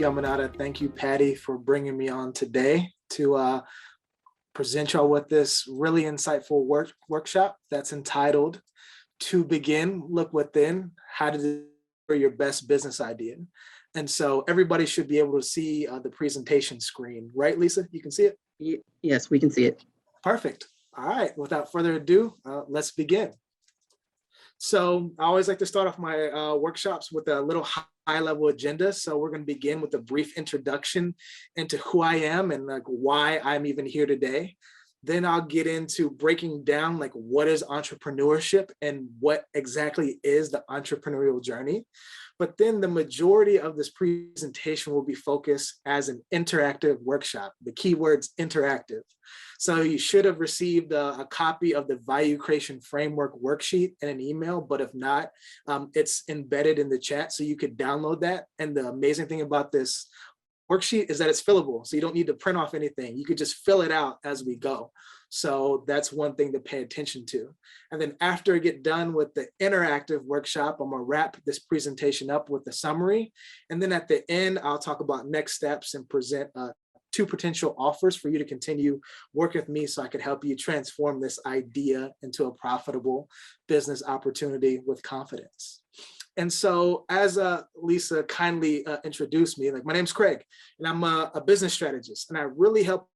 you, Aminata. Thank you, Patty, for bringing me on today to present y'all with this really insightful workshop that's entitled To Begin, Look Within, How to Deliver Your Best Business Idea. And so everybody should be able to see the presentation screen, right, Lisa? You can see it? Yes, we can see it. Perfect. All right, without further ado, let's begin. So I always like to start off my workshops with a little high-level agenda. So we're going to begin with a brief introduction into who I am and like why I'm even here today. Then I'll get into breaking down like what is entrepreneurship and what exactly is the entrepreneurial journey. But then the majority of this presentation will be focused as an interactive workshop. The keyword's interactive. So you should have received a copy of the Value Creation Framework worksheet in an email, but if not, it's embedded in the chat so you could download that. And the amazing thing about this worksheet is that it's fillable, so you don't need to print off anything. You could just fill it out as we go. So that's one thing to pay attention to. And then after I get done with the interactive workshop, I'm gonna wrap this presentation up with a summary. And then at the end, I'll talk about next steps and present 2 potential offers for you to continue work with me so I could help you transform this idea into a profitable business opportunity with confidence. And so as Lisa kindly introduced me, like my name's Craig and I'm a business strategist and I really help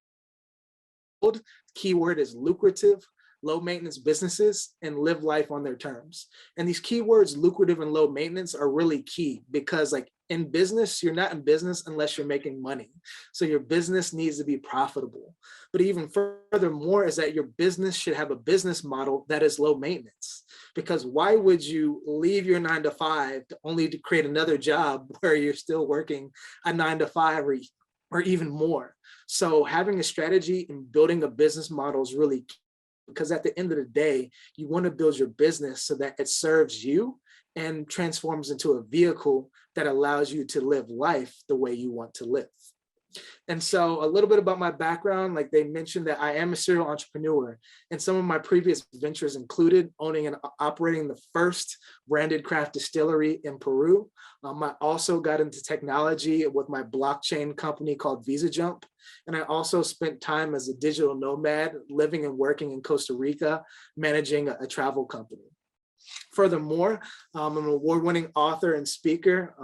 build, keyword is lucrative, low maintenance businesses and live life on their terms. And these keywords, lucrative and low maintenance, are really key because like in business, you're not in business unless you're making money. So your business needs to be profitable. But even furthermore is that your business should have a business model that is low maintenance. Because why would you leave your 9-to-5 only to create another job where you're still working a 9-to-5 or even more? So having a strategy and building a business model is really key. Because at the end of the day, you want to build your business so that it serves you and transforms into a vehicle that allows you to live life the way you want to live. And so a little bit about my background, like they mentioned that I am a serial entrepreneur, and some of my previous ventures included owning and operating the first branded craft distillery in Peru. I also got into technology with my blockchain company called VisaJump. And I also spent time as a digital nomad living and working in Costa Rica, managing a travel company. Furthermore, I'm an award-winning author and speaker,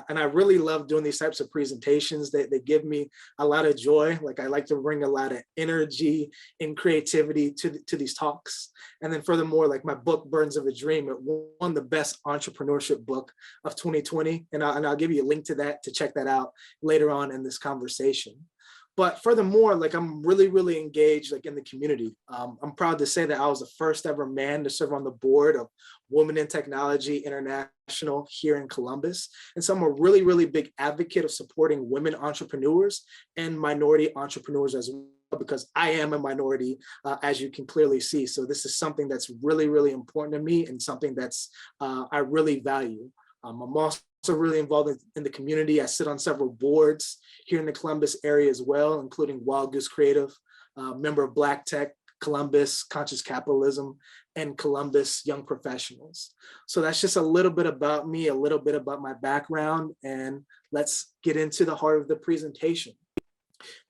and I really love doing these types of presentations. They give me a lot of joy. Like I like to bring a lot of energy and creativity to these talks. And then furthermore, like my book, Burns of a Dream, it won the best entrepreneurship book of 2020. And I'll give you a link to that to check that out later on in this conversation. But furthermore, like I'm really engaged like in the community. I'm proud to say that I was the first ever man to serve on the board of Women in Technology International here in Columbus. And so I'm a really big advocate of supporting women entrepreneurs and minority entrepreneurs as well, because I am a minority, as you can clearly see. So this is something that's really important to me and something that's I really value. I'm also really involved in the community. I sit on several boards here in the Columbus area as well, including Wild Goose Creative, member of Black Tech, Columbus Conscious Capitalism, and Columbus Young Professionals. So that's just a little bit about me, a little bit about my background, and let's get into the heart of the presentation.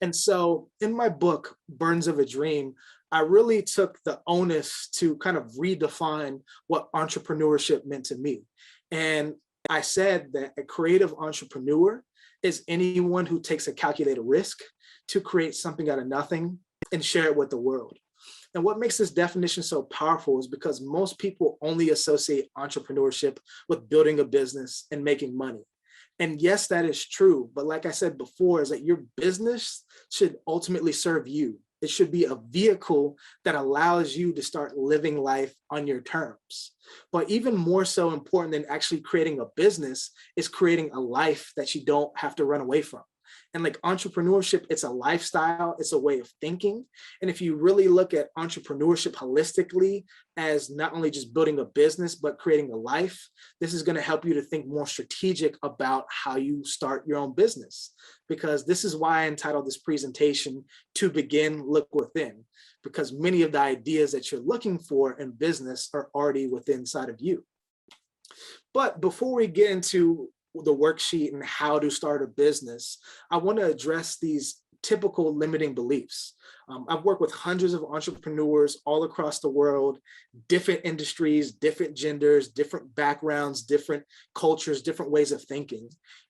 And so in my book, Burns of a Dream, I really took the onus to kind of redefine what entrepreneurship meant to me. And I said that a creative entrepreneur is anyone who takes a calculated risk to create something out of nothing and share it with the world. And what makes this definition so powerful is because most people only associate entrepreneurship with building a business and making money. And yes, that is true. But like I said before, is that your business should ultimately serve you. It should be a vehicle that allows you to start living life on your terms. But even more so important than actually creating a business is creating a life that you don't have to run away from. And like entrepreneurship, it's a lifestyle, it's a way of thinking. And if you really look at entrepreneurship holistically as not only just building a business, but creating a life, this is going to help you to think more strategic about how you start your own business. Because this is why I entitled this presentation, To Begin, Look Within, because many of the ideas that you're looking for in business are already within inside of you. But before we get into the worksheet and how to start a business, I want to address these typical limiting beliefs. I've worked with hundreds of entrepreneurs all across the world, different industries, different genders, different backgrounds, different cultures, different ways of thinking.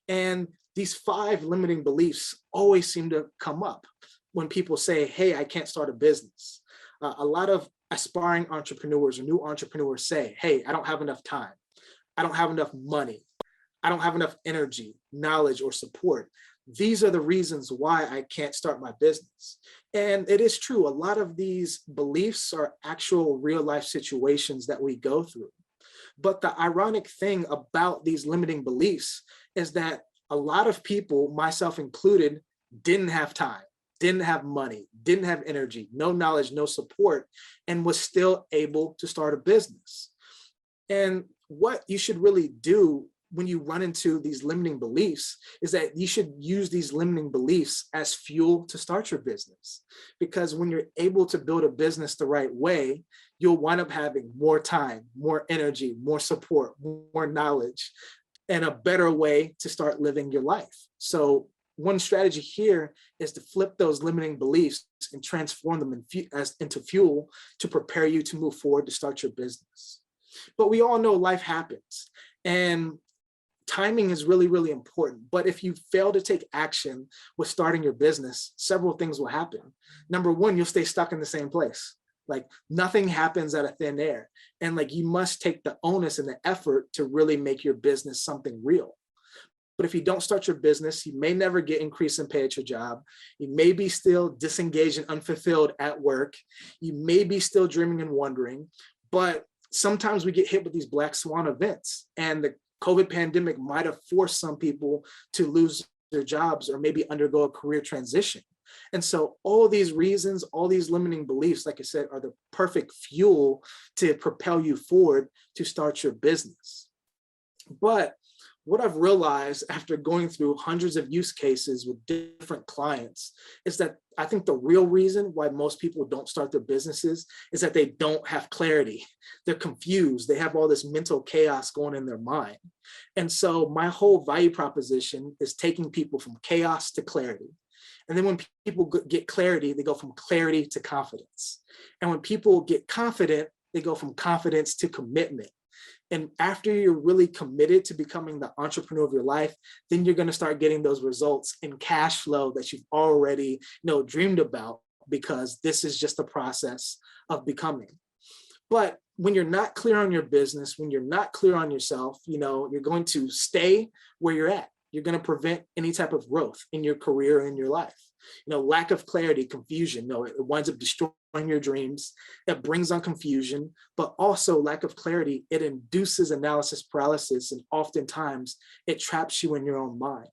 And these 5 limiting beliefs always seem to come up when people say, hey, I can't start a business. A lot of aspiring entrepreneurs or new entrepreneurs say, hey, I don't have enough time. I don't have enough money. I don't have enough energy, knowledge, or support. These are the reasons why I can't start my business. And it is true, a lot of these beliefs are actual real life situations that we go through. But the ironic thing about these limiting beliefs is that a lot of people, myself included, didn't have time, didn't have money, didn't have energy, no knowledge, no support, and was still able to start a business. And what you should really do when you run into these limiting beliefs is that you should use these limiting beliefs as fuel to start your business. Because when you're able to build a business the right way, you'll wind up having more time, more energy, more support, more knowledge, and a better way to start living your life. So one strategy here is to flip those limiting beliefs and transform them into fuel to prepare you to move forward to start your business. But we all know life happens, and timing is really, really important. But if you fail to take action with starting your business, several things will happen. Number one, you'll stay stuck in the same place. Like nothing happens out of thin air. And like you must take the onus and the effort to really make your business something real. But if you don't start your business, you may never get increase in pay at your job. You may be still disengaged and unfulfilled at work. You may be still dreaming and wondering, but sometimes we get hit with these black swan events, and the COVID pandemic might have forced some people to lose their jobs or maybe undergo a career transition. And so all these reasons, all these limiting beliefs, like I said, are the perfect fuel to propel you forward to start your business. But what I've realized after going through hundreds of use cases with different clients is that I think the real reason why most people don't start their businesses is that they don't have clarity. They're confused. They have all this mental chaos going in their mind. And so my whole value proposition is taking people from chaos to clarity. And then when people get clarity, they go from clarity to confidence. And when people get confident, they go from confidence to commitment. And after you're really committed to becoming the entrepreneur of your life, then you're going to start getting those results in cash flow that you've already dreamed about, because this is just the process of becoming. But when you're not clear on your business, when you're not clear on yourself, you're going to stay where you're at. You're going to prevent any type of growth in your career or in your life. Lack of clarity, confusion, it winds up destroying your dreams. It brings on confusion, but also lack of clarity, it induces analysis paralysis, and oftentimes it traps you in your own mind.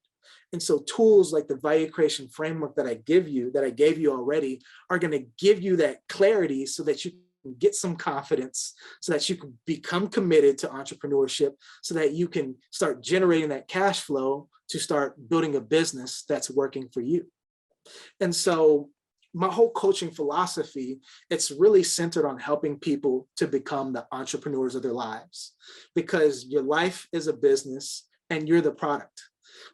And so tools like the value creation framework that I gave you already are going to give you that clarity so that you can get some confidence, so that you can become committed to entrepreneurship, so that you can start generating that cash flow to start building a business that's working for you. And so my whole coaching philosophy, it's really centered on helping people to become the entrepreneurs of their lives, because your life is a business and you're the product.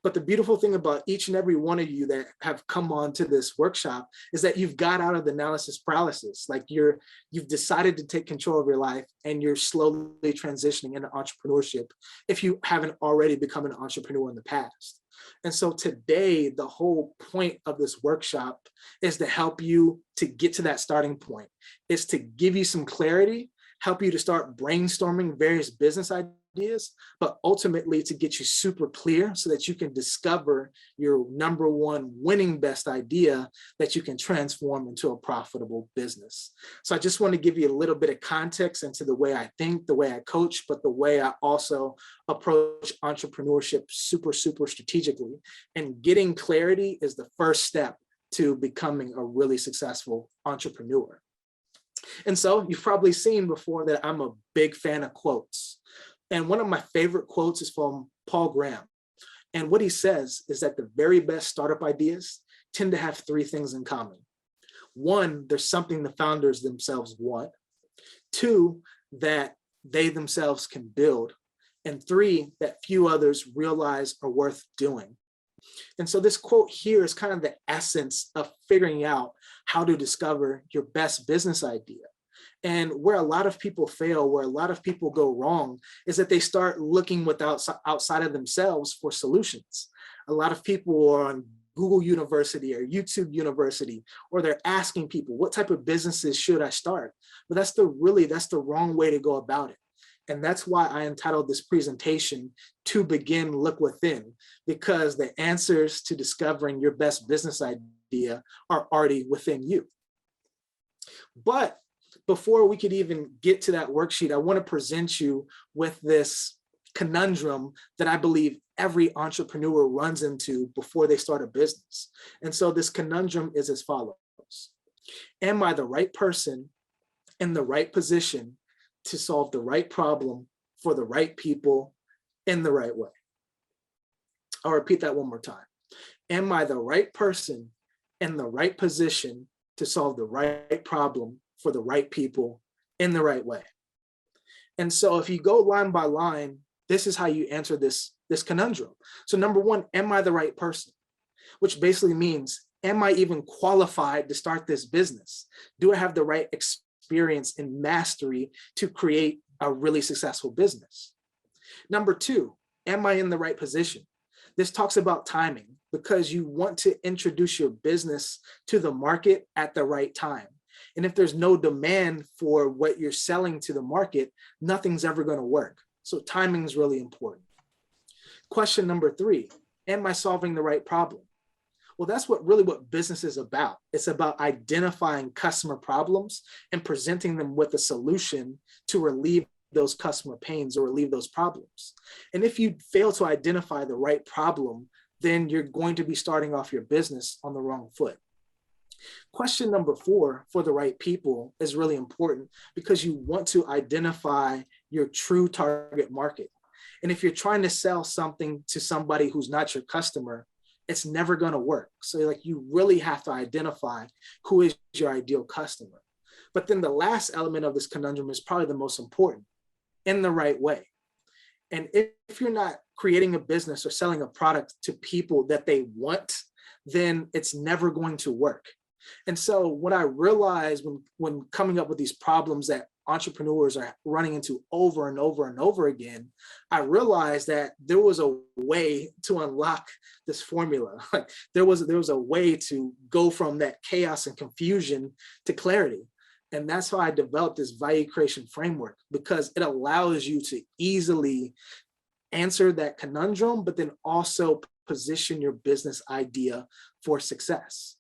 But the beautiful thing about each and every one of you that have come on to this workshop is that you've got out of the analysis paralysis. Like you've decided to take control of your life, and you're slowly transitioning into entrepreneurship if you haven't already become an entrepreneur in the past. And so today, the whole point of this workshop is to help you to get to that starting point, is to give you some clarity, help you to start brainstorming various business ideas, but ultimately to get you super clear so that you can discover your number one winning best idea that you can transform into a profitable business. So I just want to give you a little bit of context into the way I think, the way I coach, but the way I also approach entrepreneurship super, super strategically. And getting clarity is the first step to becoming a really successful entrepreneur. And so you've probably seen before that I'm a big fan of quotes. And one of my favorite quotes is from Paul Graham. And what he says is that the very best startup ideas tend to have 3 things in common. 1, there's something the founders themselves want. 2, that they themselves can build. and 3, that few others realize are worth doing. And so this quote here is kind of the essence of figuring out how to discover your best business idea. And where a lot of people fail, where a lot of people go wrong, is that they start looking outside of themselves for solutions. A lot of people are on Google University or YouTube University, or they're asking people, what type of businesses should I start? But that's the wrong way to go about it. And that's why I entitled this presentation, To Begin, Look Within, because the answers to discovering your best business idea are already within you. But before we could even get to that worksheet, I want to present you with this conundrum that I believe every entrepreneur runs into before they start a business. And so this conundrum is as follows. Am I the right person in the right position to solve the right problem for the right people in the right way? I'll repeat that one more time. Am I the right person in the right position to solve the right problem for the right people in the right way? And so if you go line by line, this is how you answer this conundrum. So number 1, am I the right person? Which basically means, am I even qualified to start this business? Do I have the right experience and mastery to create a really successful business? Number 2, am I in the right position? This talks about timing, because you want to introduce your business to the market at the right time. And if there's no demand for what you're selling to the market, nothing's ever going to work. So timing is really important. Question number 3, am I solving the right problem? Well, that's what business is about. It's about identifying customer problems and presenting them with a solution to relieve those customer pains or relieve those problems. And if you fail to identify the right problem, then you're going to be starting off your business on the wrong foot. Question number 4, for the right people, is really important because you want to identify your true target market. And if you're trying to sell something to somebody who's not your customer, it's never going to work. So you really have to identify who is your ideal customer. But then the last element of this conundrum is probably the most important: in the right way. And if you're not creating a business or selling a product to people that they want, then it's never going to work. And so what I realized when coming up with these problems that entrepreneurs are running into over and over and over again, I realized that there was a way to unlock this formula. There was a way to go from that chaos and confusion to clarity. And that's how I developed this value creation framework, because it allows you to easily answer that conundrum, but then also position your business idea for success.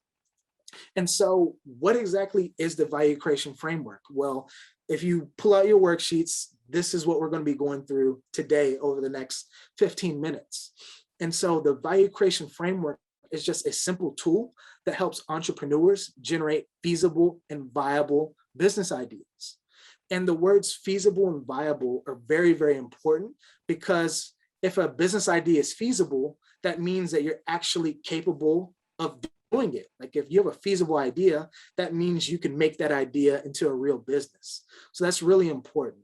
And so what exactly is the value creation framework? Well, if you pull out your worksheets, this is what we're going to be going through today over the next 15 minutes. And so the value creation framework is just a simple tool that helps entrepreneurs generate feasible and viable business ideas. And the words feasible and viable are very, very important, because if a business idea is feasible, that means that you're actually capable of doing it. If you have a feasible idea, that means you can make that idea into a real business. So that's really important.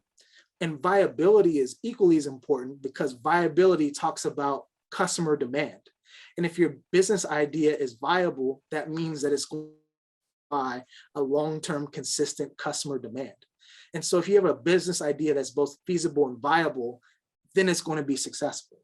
And viability is equally as important, because viability talks about customer demand. And if your business idea is viable, that means that it's going to by a long-term consistent customer demand. And so if you have a business idea that's both feasible and viable, then it's going to be successful.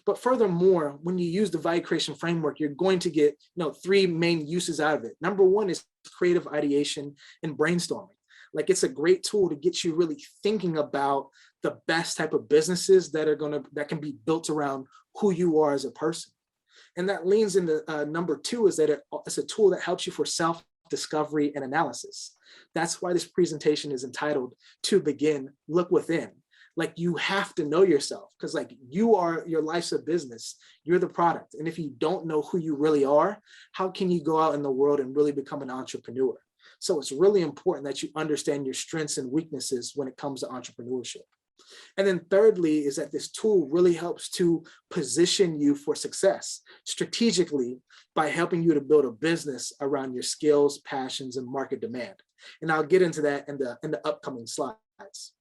But furthermore, when you use the value creation framework, you're going to get 3 main uses out of it. Number 1 is creative ideation and brainstorming. It's a great tool to get you really thinking about the best type of businesses that can be built around who you are as a person. And that leans into number 2, is that it's a tool that helps you for self-discovery and analysis. That's why this presentation is entitled To Begin, Look Within. You have to know yourself, because your life's a business. You're the product. And if you don't know who you really are, how can you go out in the world and really become an entrepreneur? So it's really important that you understand your strengths and weaknesses when it comes to entrepreneurship. And then thirdly is that this tool really helps to position you for success strategically by helping you to build a business around your skills, passions, and market demand. And I'll get into that in the upcoming slides.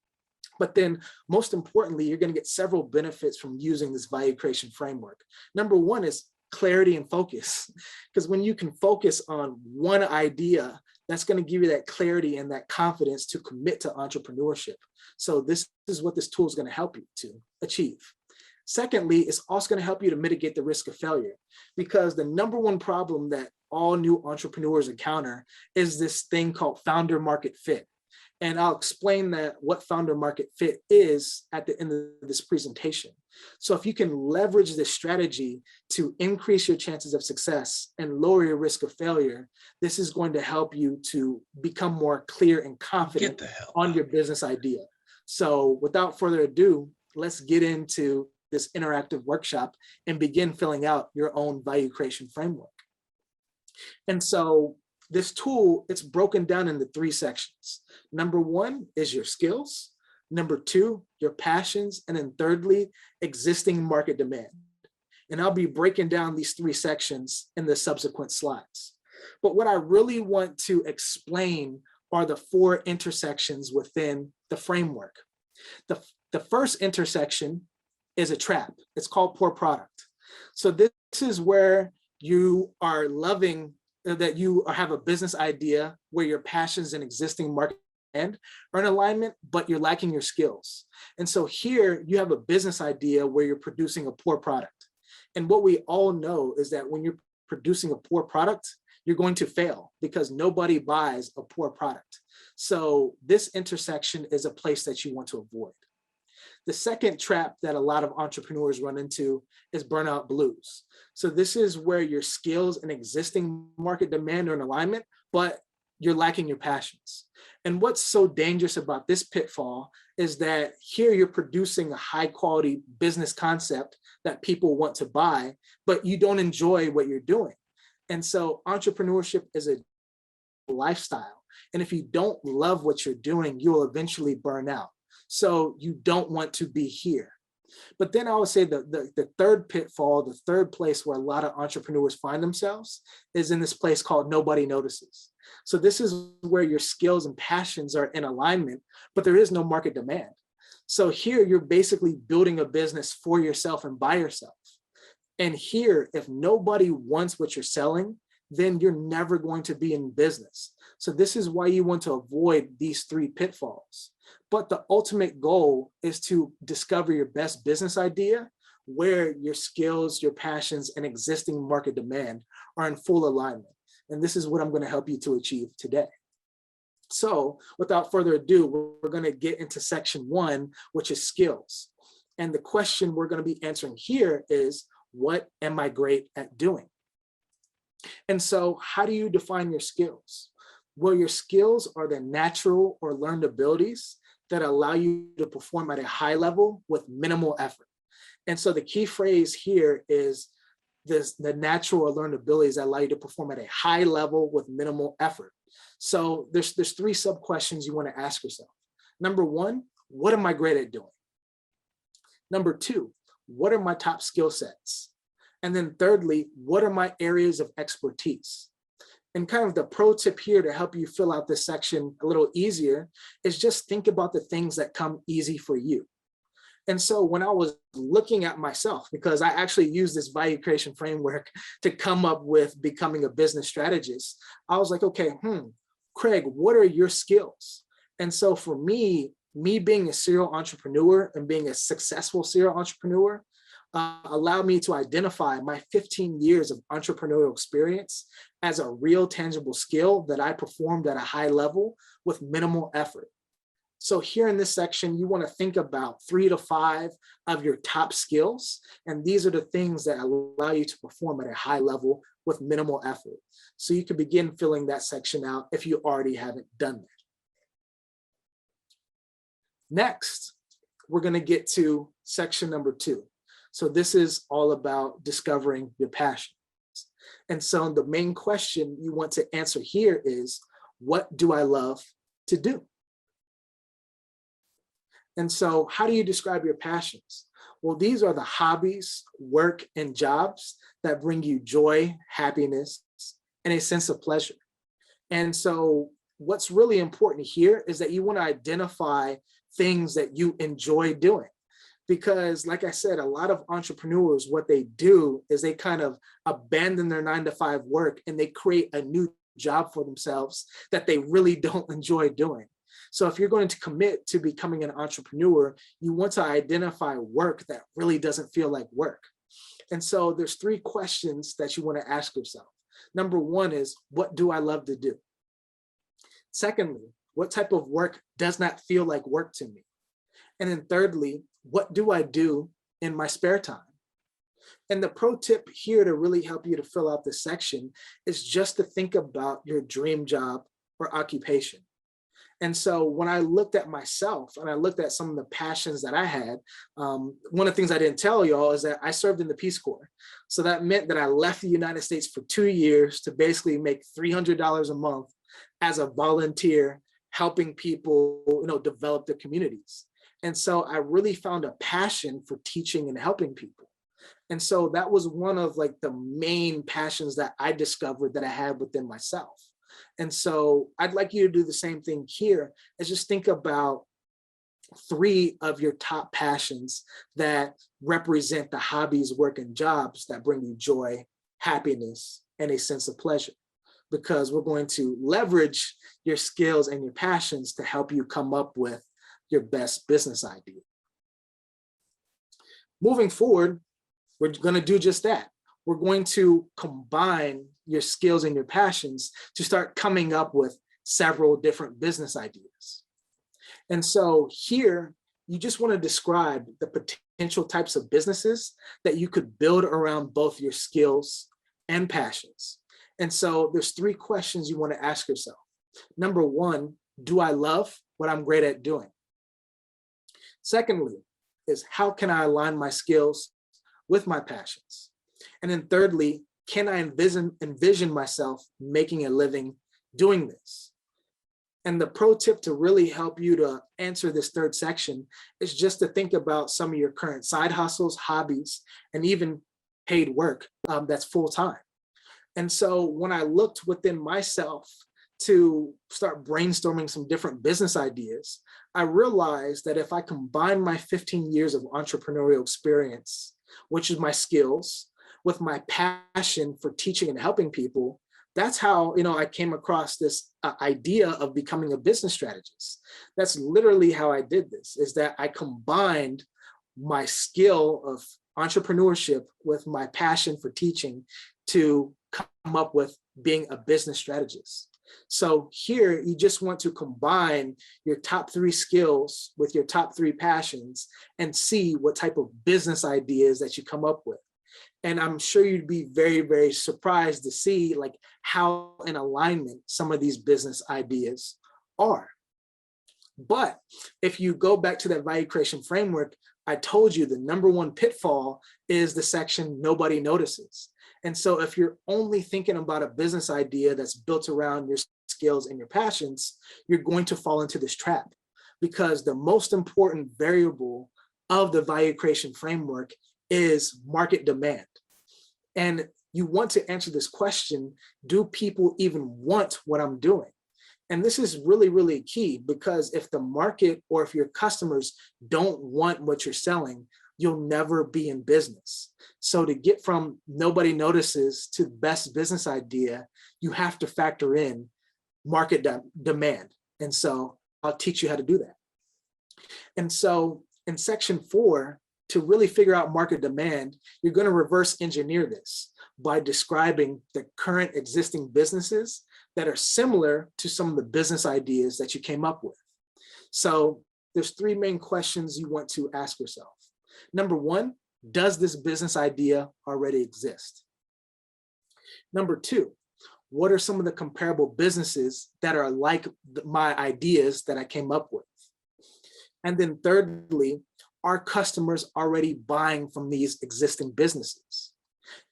But then most importantly, you're going to get several benefits from using this value creation framework. Number one is clarity and focus, because when you can focus on one idea, that's going to give you that clarity and that confidence to commit to entrepreneurship. So this is what this tool is going to help you to achieve. Secondly, it's also going to help you to mitigate the risk of failure, because the number one problem that all new entrepreneurs encounter is this thing called founder market fit. And I'll explain that what founder market fit is at the end of this presentation. So if you can leverage this strategy to increase your chances of success and lower your risk of failure, this is going to help you to become more clear and confident on your business idea. So without further ado, let's get into this interactive workshop and begin filling out your own value creation framework. And so this tool, it's broken down into 3 sections. Number 1 is your skills. Number 2, your passions. And then thirdly, existing market demand. And I'll be breaking down these 3 sections in the subsequent slides. But what I really want to explain are the 4 intersections within the framework. The first intersection is a trap. It's called poor product. So this is where you are loving that you have a business idea where your passions and existing market demand are in alignment, but you're lacking your skills. And so here you have a business idea where you're producing a poor product. And what we all know is that when you're producing a poor product, you're going to fail because nobody buys a poor product. So this intersection is a place that you want to avoid. The second trap that a lot of entrepreneurs run into is burnout blues. So this is where your skills and existing market demand are in alignment, but you're lacking your passions. And what's so dangerous about this pitfall is that here you're producing a high quality business concept that people want to buy, but you don't enjoy what you're doing. And so entrepreneurship is a lifestyle. And if you don't love what you're doing, you'll eventually burn out. So you don't want to be here. But then I would say the third pitfall, the third place where a lot of entrepreneurs find themselves is in this place called nobody notices. So this is where your skills and passions are in alignment, but there is no market demand. So here you're basically building a business for yourself and by yourself. And here, if nobody wants what you're selling, then you're never going to be in business. So this is why you want to avoid these 3 pitfalls. But the ultimate goal is to discover your best business idea where your skills, your passions, and existing market demand are in full alignment. And this is what I'm going to help you to achieve today. So without further ado, we're going to get into section 1, which is skills. And the question we're going to be answering here is, what am I great at doing? And so how do you define your skills? Well, your skills are the natural or learned abilities that allow you to perform at a high level with minimal effort. And so the key phrase here is the natural or learned abilities that allow you to perform at a high level with minimal effort. So there's 3 sub questions you want to ask yourself. Number 1, what am I great at doing? Number 2, what are my top skill sets? And then thirdly, what are my areas of expertise? And kind of the pro tip here to help you fill out this section a little easier is just think about the things that come easy for you. And so when I was looking at myself, because I actually use this value creation framework to come up with becoming a business strategist, I was like, okay, Craig, what are your skills? And so for me being a serial entrepreneur and being a successful serial entrepreneur allowed me to identify my 15 years of entrepreneurial experience as a real tangible skill that I performed at a high level with minimal effort. So here in this section, you want to think about 3 to 5 of your top skills. And these are the things that allow you to perform at a high level with minimal effort. So you can begin filling that section out if you already haven't done that. Next, we're going to get to section number 2. So this is all about discovering your passions. And so the main question you want to answer here is, what do I love to do? And so how do you describe your passions? Well, these are the hobbies, work, and jobs that bring you joy, happiness, and a sense of pleasure. And so what's really important here is that you want to identify things that you enjoy doing. Because like I said, a lot of entrepreneurs, what they do is they kind of abandon their 9-to-5 work and they create a new job for themselves that they really don't enjoy doing. So if you're going to commit to becoming an entrepreneur, you want to identify work that really doesn't feel like work. And so there's 3 questions that you want to ask yourself. Number 1 is, what do I love to do? Secondly, what type of work does not feel like work to me? And then thirdly, what do I do in my spare time? And the pro tip here to really help you to fill out this section is just to think about your dream job or occupation. And so when I looked at myself and I looked at some of the passions that I had, one of the things I didn't tell y'all is that I served in the Peace Corps. So that meant that I left the United States for 2 years to basically make $300 a month as a volunteer, helping people, develop their communities. And so I really found a passion for teaching and helping people. And so that was one of like the main passions that I discovered that I had within myself. And so I'd like you to do the same thing here, is just think about 3 of your top passions that represent the hobbies, work, and jobs that bring you joy, happiness, and a sense of pleasure. Because we're going to leverage your skills and your passions to help you come up with your best business idea. Moving forward, we're going to do just that. We're going to combine your skills and your passions to start coming up with several different business ideas. And so here, you just want to describe the potential types of businesses that you could build around both your skills and passions. And so there's 3 questions you want to ask yourself. Number 1, do I love what I'm great at doing? Secondly, is how can I align my skills with my passions? And then thirdly, can I envision myself making a living doing this? And the pro tip to really help you to answer this 3rd section is just to think about some of your current side hustles, hobbies, and even paid work that's full-time. And so when I looked within myself to start brainstorming some different business ideas, I realized that if I combine my 15 years of entrepreneurial experience, which is my skills, with my passion for teaching and helping people, that's how I came across this idea of becoming a business strategist. That's literally how I did this, is that I combined my skill of entrepreneurship with my passion for teaching to come up with being a business strategist. So here, you just want to combine your top 3 skills with your top 3 passions and see what type of business ideas that you come up with. And I'm sure you'd be very, very surprised to see like how in alignment some of these business ideas are. But if you go back to that value creation framework, I told you the number 1 pitfall is the section nobody notices. And so if you're only thinking about a business idea that's built around your skills and your passions, you're going to fall into this trap, because the most important variable of the value creation framework is market demand. And you want to answer this question, do people even want what I'm doing? And this is really, really key, because if the market or if your customers don't want what you're selling, you'll never be in business. So to get from nobody notices to best business idea, you have to factor in market demand. And so I'll teach you how to do that. And so in section 4, to really figure out market demand, you're going to reverse engineer this by describing the current existing businesses that are similar to some of the business ideas that you came up with. So there's 3 main questions you want to ask yourself. Number 1, does this business idea already exist? Number 2, what are some of the comparable businesses that are like my ideas that I came up with? And then thirdly, are customers already buying from these existing businesses?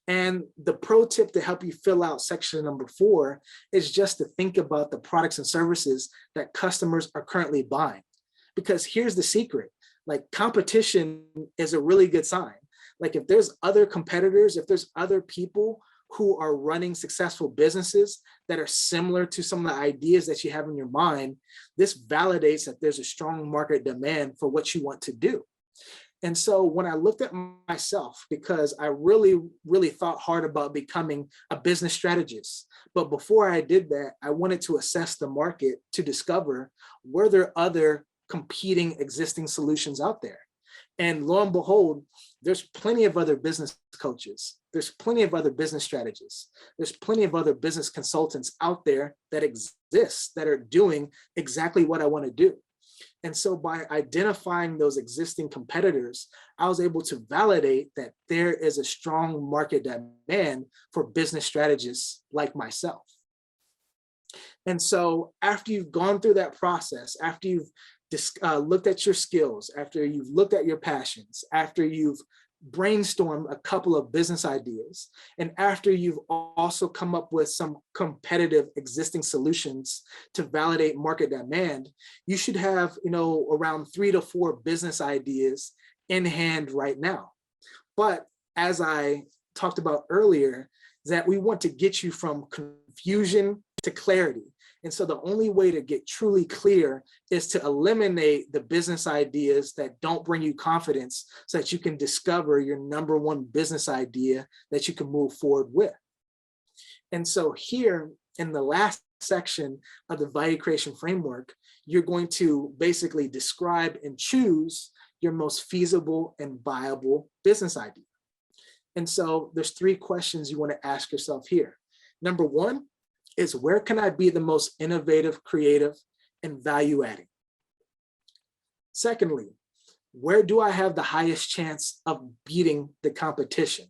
And the pro tip to help you fill out section number 4 is just to think about the products and services that customers are currently buying. Because here's the secret, like competition is a really good sign. Like if there's other competitors, if there's other people who are running successful businesses that are similar to some of the ideas that you have in your mind, this validates that there's a strong market demand for what you want to do. And so when I looked at myself, because I really, really thought hard about becoming a business strategist, but before I did that, I wanted to assess the market to discover, were there other competing existing solutions out there? And lo and behold, there's plenty of other business coaches. There's plenty of other business strategists. There's plenty of other business consultants out there that exist, that are doing exactly what I want to do. And so by identifying those existing competitors, I was able to validate that there is a strong market demand for business strategists like myself. And so after you've gone through that process, after you've looked at your skills, after you've looked at your passions, after you've brainstormed a couple of business ideas, and after you've also come up with some competitive existing solutions to validate market demand, you should have, around 3 to 4 business ideas in hand right now. But as I talked about earlier, that we want to get you from confusion to clarity. And so the only way to get truly clear is to eliminate the business ideas that don't bring you confidence, so that you can discover your number one business idea that you can move forward with. And so here in the last section of the value creation framework, you're going to basically describe and choose your most feasible and viable business idea. And so there's 3 questions you want to ask yourself here. Number 1 is, where can I be the most innovative, creative, and value-adding? Secondly, where do I have the highest chance of beating the competition?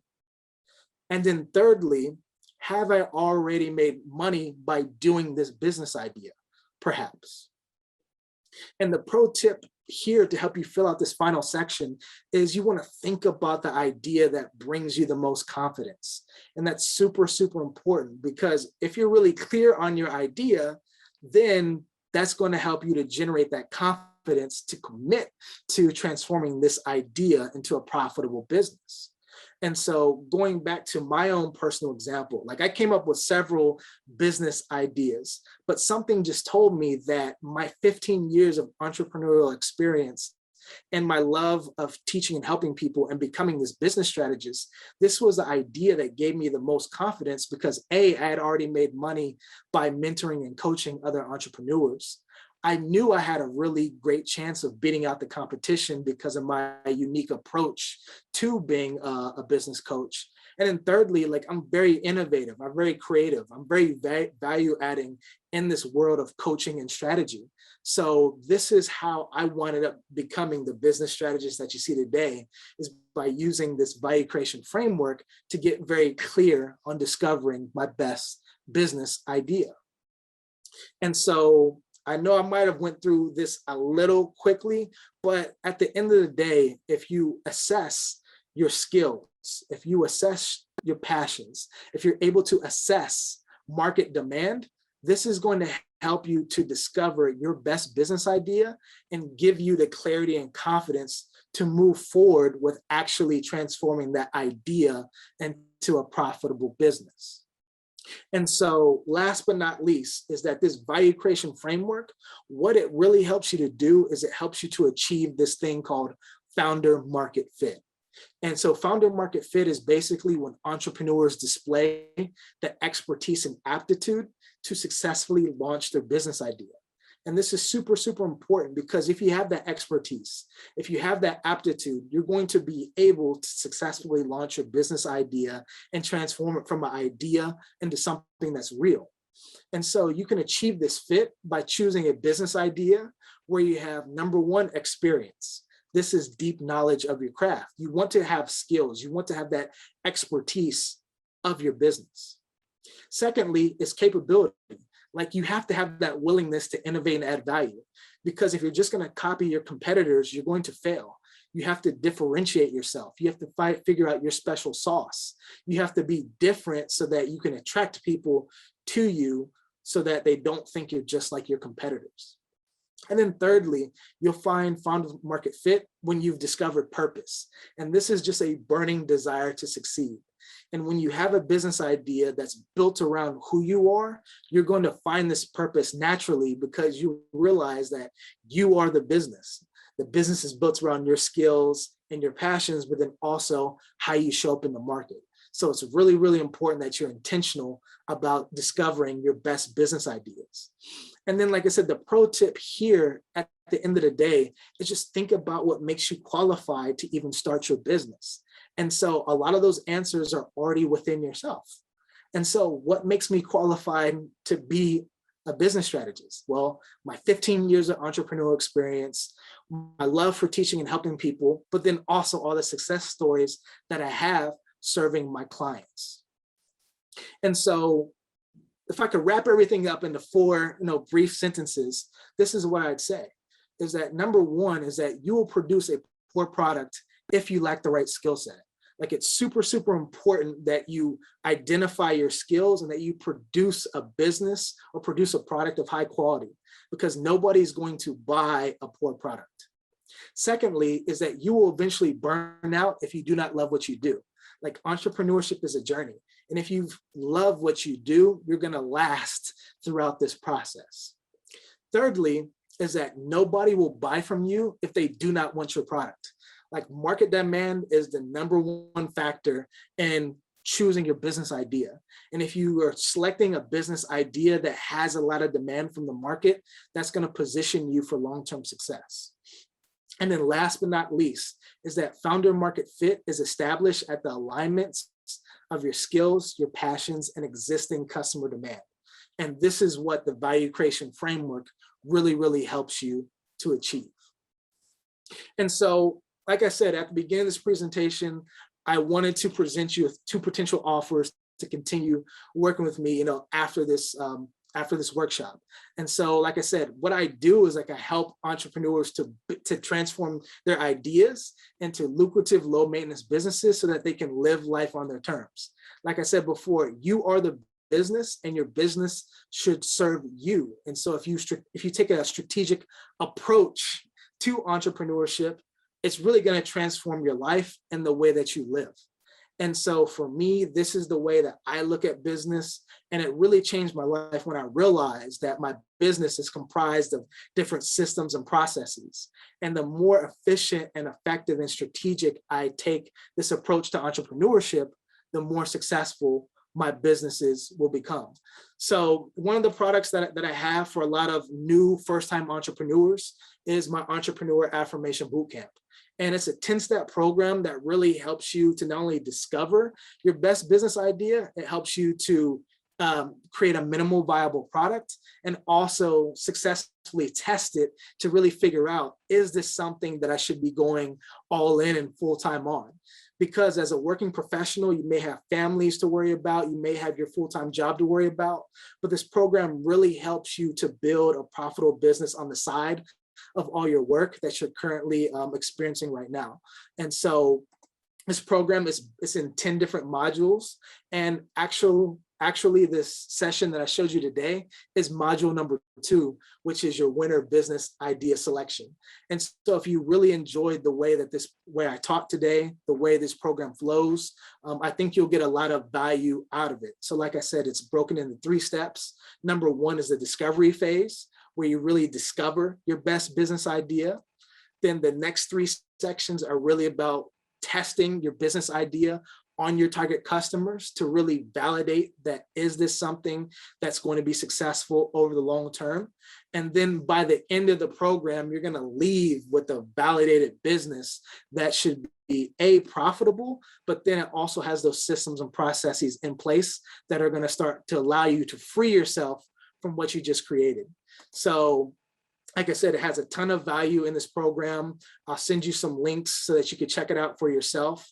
And then thirdly, have I already made money by doing this business idea, perhaps? And the pro tip here to help you fill out this final section is, you want to think about the idea that brings you the most confidence. And that's super, super important, because if you're really clear on your idea, then that's going to help you to generate that confidence to commit to transforming this idea into a profitable business. And so going back to my own personal example, like I came up with several business ideas, but something just told me that my 15 years of entrepreneurial experience and my love of teaching and helping people and becoming this business strategist, this was the idea that gave me the most confidence, because A, I had already made money by mentoring and coaching other entrepreneurs. I knew I had a really great chance of beating out the competition because of my unique approach to being a business coach. And then thirdly, like, I'm very innovative, I'm very creative, I'm very value adding in this world of coaching and strategy. So this is how I wound up becoming the business strategist that you see today, is by using this value creation framework to get very clear on discovering my best business idea. And so I know I might have went through this a little quickly, but at the end of the day, if you assess your skills, if you assess your passions, if you're able to assess market demand, this is going to help you to discover your best business idea and give you the clarity and confidence to move forward with actually transforming that idea into a profitable business. And so last but not least is that this value creation framework, what it really helps you to do is it helps you to achieve this thing called founder market fit. And so founder market fit is basically when entrepreneurs display the expertise and aptitude to successfully launch their business idea. And this is super, super important, because if you have that expertise, if you have that aptitude, you're going to be able to successfully launch your business idea and transform it from an idea into something that's real. And so you can achieve this fit by choosing a business idea where you have, number 1, experience. This is deep knowledge of your craft. You want to have skills. You want to have that expertise of your business. Secondly, is capability. Like, you have to have that willingness to innovate and add value, because if you're just going to copy your competitors, you're going to fail. You have to differentiate yourself. You have to figure out your special sauce. You have to be different so that you can attract people to you, so that they don't think you're just like your competitors. And then thirdly, you'll find founder market fit when you've discovered purpose. And this is just a burning desire to succeed. And when you have a business idea that's built around who you are, you're going to find this purpose naturally because you realize that you are the business. The business is built around your skills and your passions, but then also how you show up in the market. So it's really, really important that you're intentional about discovering your best business ideas. And then, like I said, the pro tip here at the end of the day is just think about what makes you qualified to even start your business. And so a lot of those answers are already within yourself. And so what makes me qualified to be a business strategist? Well, my 15 years of entrepreneurial experience, my love for teaching and helping people, but then also all the success stories that I have serving my clients. And so if I could wrap everything up into four, brief sentences, this is what I'd say, is that number one is that you will produce a poor product if you lack the right skill set. Like, it's super, super important that you identify your skills and that you produce a business or produce a product of high quality, because nobody's going to buy a poor product. Secondly, is that you will eventually burn out if you do not love what you do. Like, entrepreneurship is a journey. And if you love what you do, you're going to last throughout this process. Thirdly, is that nobody will buy from you if they do not want your product. Like, market demand is the number one factor in choosing your business idea. And if you are selecting a business idea that has a lot of demand from the market, that's going to position you for long-term success. And then last but not least is that founder market fit is established at the alignments of your skills, your passions, and existing customer demand. And this is what the value creation framework really, really helps you to achieve. And so, like I said, at the beginning of this presentation, I wanted to present you with two potential offers to continue working with me, after this workshop. And so, like I said, what I do is I help entrepreneurs to transform their ideas into lucrative, low maintenance businesses so that they can live life on their terms. Like I said before, you are the business and your business should serve you. And so if you take a strategic approach to entrepreneurship, it's really going to transform your life and the way that you live. And so for me, this is the way that I look at business. And it really changed my life when I realized that my business is comprised of different systems and processes. And the more efficient and effective and strategic I take this approach to entrepreneurship, the more successful my businesses will become. So one of the products that I have for a lot of new first-time entrepreneurs is my Entrepreneur Affirmation Bootcamp. And it's a 10-step program that really helps you to not only discover your best business idea, it helps you to create a minimal viable product and also successfully test it to really figure out, is this something that I should be going all in and full-time on? Because as a working professional, you may have families to worry about, you may have your full-time job to worry about, but this program really helps you to build a profitable business on the side of all your work that you're currently experiencing right now. And so this program is in 10 different modules, and actually this session that I showed you today is module number 2, which is your winner business idea selection. And so if you really enjoyed the way I taught today, the way this program flows, I think you'll get a lot of value out of it. So like I said, it's broken into 3 steps. Number 1 is the discovery phase, where you really discover your best business idea. Then the next 3 sections are really about testing your business idea on your target customers to really validate that, is this something that's going to be successful over the long term? And then by the end of the program, you're going to leave with a validated business that should be profitable, but then it also has those systems and processes in place that are going to start to allow you to free yourself from what you just created. So like I said, it has a ton of value in this program. I'll send you some links so that you can check it out for yourself.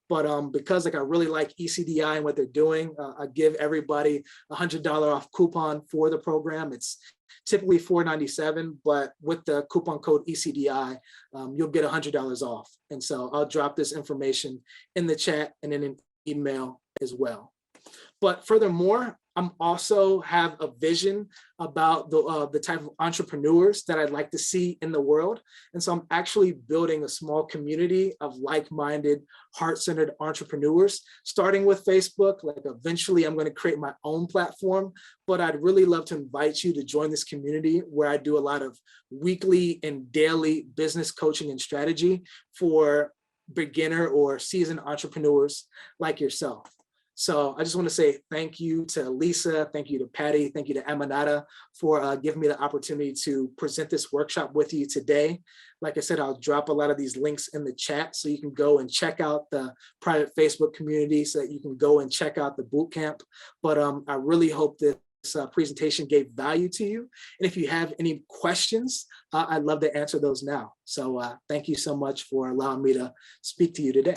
But because I really like ECDI and what they're doing, I give everybody a $100 off coupon for the program. It's typically $497, but with the coupon code ECDI, you'll get $100 off. And so I'll drop this information in the chat and in an email as well. But furthermore, I'm also have a vision about the type of entrepreneurs that I'd like to see in the world. And so I'm actually building a small community of like-minded, heart-centered entrepreneurs, starting with Facebook. Like eventually I'm going to create my own platform, but I'd really love to invite you to join this community where I do a lot of weekly and daily business coaching and strategy for beginner or seasoned entrepreneurs like yourself. So I just want to say thank you to Lisa, thank you to Patty, thank you to Amanata for giving me the opportunity to present this workshop with you today. Like I said, I'll drop a lot of these links in the chat so you can go and check out the private Facebook community so that you can go and check out the bootcamp. But I really hope that this presentation gave value to you. And if you have any questions, I'd love to answer those now. So thank you so much for allowing me to speak to you today.